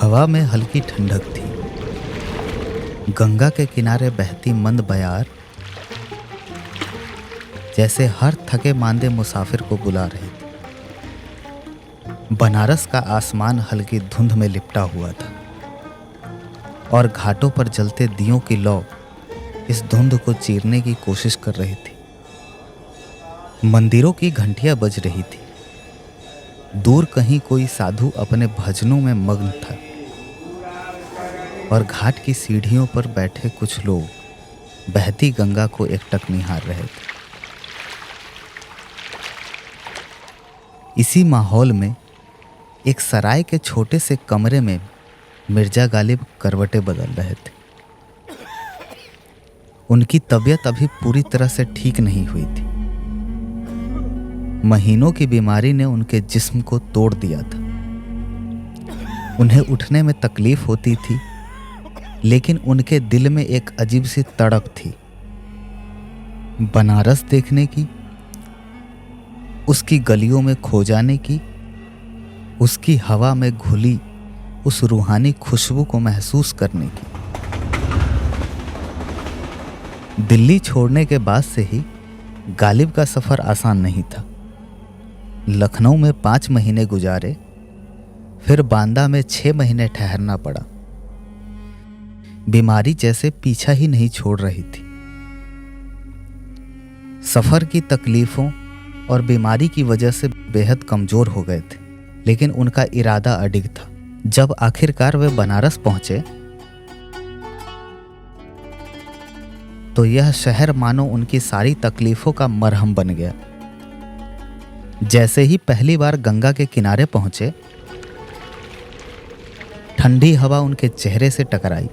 हवा में हल्की ठंडक थी। गंगा के किनारे बहती मंद बयार जैसे हर थके मांदे मुसाफिर को बुला रही थी। बनारस का आसमान हल्की धुंध में लिपटा हुआ था और घाटों पर जलते दियों की लौ इस धुंध को चीरने की कोशिश कर रही थी। मंदिरों की घंटियां बज रही थी। दूर कहीं कोई साधु अपने भजनों में मग्न था और घाट की सीढ़ियों पर बैठे कुछ लोग बहती गंगा को एकटक निहार रहे थे। इसी माहौल में एक सराय के छोटे से कमरे में मिर्जा गालिब करवटें बदल रहे थे। उनकी तबीयत अभी पूरी तरह से ठीक नहीं हुई थी। महीनों की बीमारी ने उनके जिस्म को तोड़ दिया था। उन्हें उठने में तकलीफ होती थी, लेकिन उनके दिल में एक अजीब सी तड़प थी, बनारस देखने की, उसकी गलियों में खो जाने की, उसकी हवा में घुली उस रूहानी खुशबू को महसूस करने की। दिल्ली छोड़ने के बाद से ही गालिब का सफ़र आसान नहीं था। लखनऊ में 5 महीने गुजारे, फिर बांदा में 6 महीने ठहरना पड़ा। बीमारी जैसे पीछा ही नहीं छोड़ रही थी। सफ़र की तकलीफ़ों और बीमारी की वजह से बेहद कमज़ोर हो गए थे, लेकिन उनका इरादा अडिग था। जब आखिरकार वे बनारस पहुंचे तो यह शहर मानो उनकी सारी तकलीफ़ों का मरहम बन गया। जैसे ही पहली बार गंगा के किनारे पहुंचे, ठंडी हवा उनके चेहरे से टकराई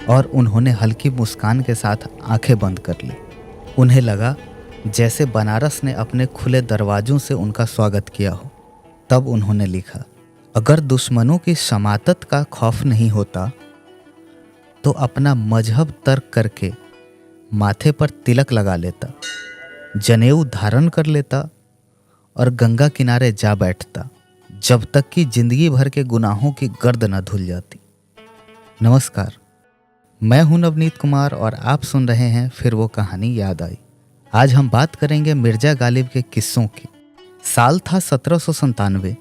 और उन्होंने हल्की मुस्कान के साथ आंखें बंद कर ली। उन्हें लगा जैसे बनारस ने अपने खुले दरवाजों से उनका स्वागत किया हो। तब उन्होंने लिखा, अगर दुश्मनों की शमातत का खौफ नहीं होता तो अपना मजहब तर्क करके माथे पर तिलक लगा लेता, जनेऊ धारण कर लेता और गंगा किनारे जा बैठता, जब तक कि जिंदगी भर के गुनाहों की गर्द न धुल जाती। नमस्कार, मैं हूं नवनीत कुमार और आप सुन रहे हैं फिर वो कहानी याद आई। आज हम बात करेंगे मिर्जा गालिब के किस्सों की। साल था 1797।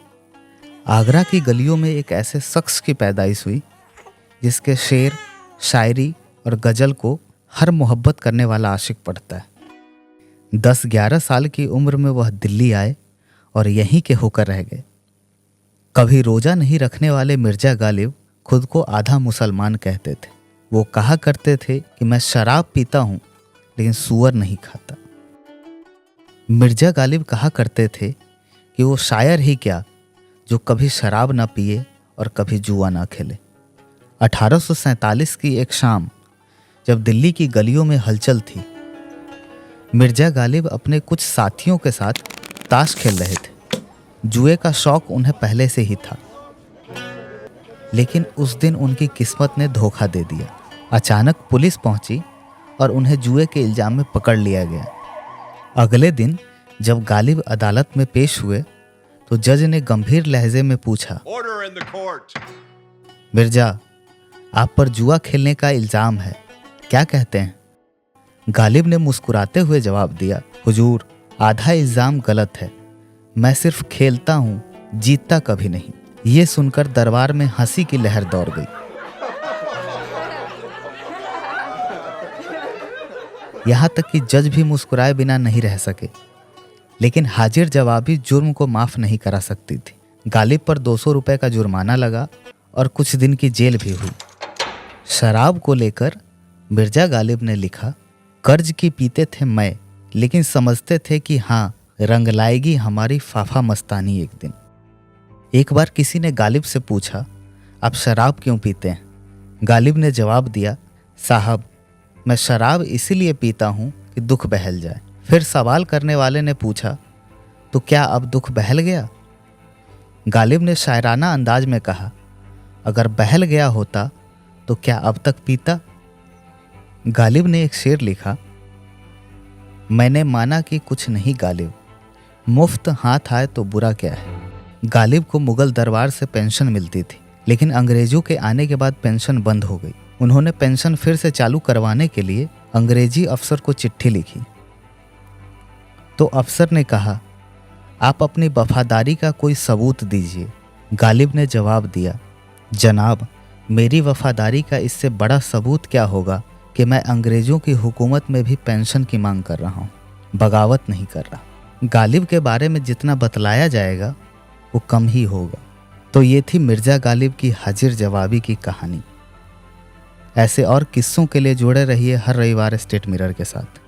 आगरा की गलियों में एक ऐसे शख्स की पैदाइश हुई जिसके शेर, शायरी और गज़ल को हर मोहब्बत करने वाला आशिक पढ़ता है। 10-11 साल की उम्र में वह दिल्ली आए और यहीं के होकर रह गए। कभी रोज़ा नहीं रखने वाले मिर्जा गालिब खुद को आधा मुसलमान कहते थे। वो कहा करते थे कि मैं शराब पीता हूँ लेकिन सूअर नहीं खाता। मिर्जा गालिब कहा करते थे कि वो शायर ही क्या जो कभी शराब ना पिए और कभी जुआ ना खेले। 1847 की एक शाम जब दिल्ली की गलियों में हलचल थी, मिर्जा गालिब अपने कुछ साथियों के साथ ताश खेल रहे थे। जुए का शौक उन्हें पहले से ही था, लेकिन उस दिन उनकी किस्मत ने धोखा दे दिया। अचानक पुलिस पहुंची और उन्हें जुए के इल्जाम में पकड़ लिया गया। अगले दिन जब गालिब अदालत में पेश हुए तो जज ने गंभीर लहजे में पूछा, मिर्जा, आप पर जुआ खेलने का इल्जाम है, क्या कहते हैं? गालिब ने मुस्कुराते हुए जवाब दिया, हुजूर, आधा इल्जाम गलत है, मैं सिर्फ खेलता हूँ, जीतता कभी नहीं। ये सुनकर दरबार में हंसी की लहर दौड़ गई। यहाँ तक कि जज भी मुस्कुराए बिना नहीं रह सके, लेकिन हाजिर जवाबी जुर्म को माफ नहीं करा सकती थी। गालिब पर 200 रुपए का जुर्माना लगा और कुछ दिन की जेल भी हुई। शराब को लेकर मिर्जा गालिब ने लिखा, कर्ज की पीते थे मैं, लेकिन समझते थे कि हाँ, रंग लाएगी हमारी फाफा मस्तानी एक दिन। एक बार किसी ने गालिब से पूछा, आप शराब क्यों पीते हैं? गालिब ने जवाब दिया, साहब, मैं शराब इसीलिए पीता हूँ कि दुख बहल जाए। फिर सवाल करने वाले ने पूछा, तो क्या अब दुख बहल गया? गालिब ने शायराना अंदाज में कहा, अगर बहल गया होता तो क्या अब तक पीता? गालिब ने एक शेर लिखा, मैंने माना कि कुछ नहीं गालिब, मुफ्त हाथ आए तो बुरा क्या है। गालिब को मुगल दरबार से पेंशन मिलती थी, लेकिन अंग्रेजों के आने के बाद पेंशन बंद हो गई। उन्होंने पेंशन फिर से चालू करवाने के लिए अंग्रेजी अफसर को चिट्ठी लिखी। तो अफसर ने कहा, आप अपनी वफादारी का कोई सबूत दीजिए। गालिब ने जवाब दिया, जनाब, मेरी वफादारी का इससे बड़ा सबूत क्या होगा कि मैं अंग्रेज़ों की हुकूमत में भी पेंशन की मांग कर रहा हूँ, बगावत नहीं कर रहा। गालिब के बारे में जितना बतलाया जाएगा वो कम ही होगा। तो ये थी मिर्ज़ा गालिब की हाजिर जवाबी की कहानी। ऐसे और किस्सों के लिए जुड़े रहिए हर रविवार स्टेट मिरर के साथ।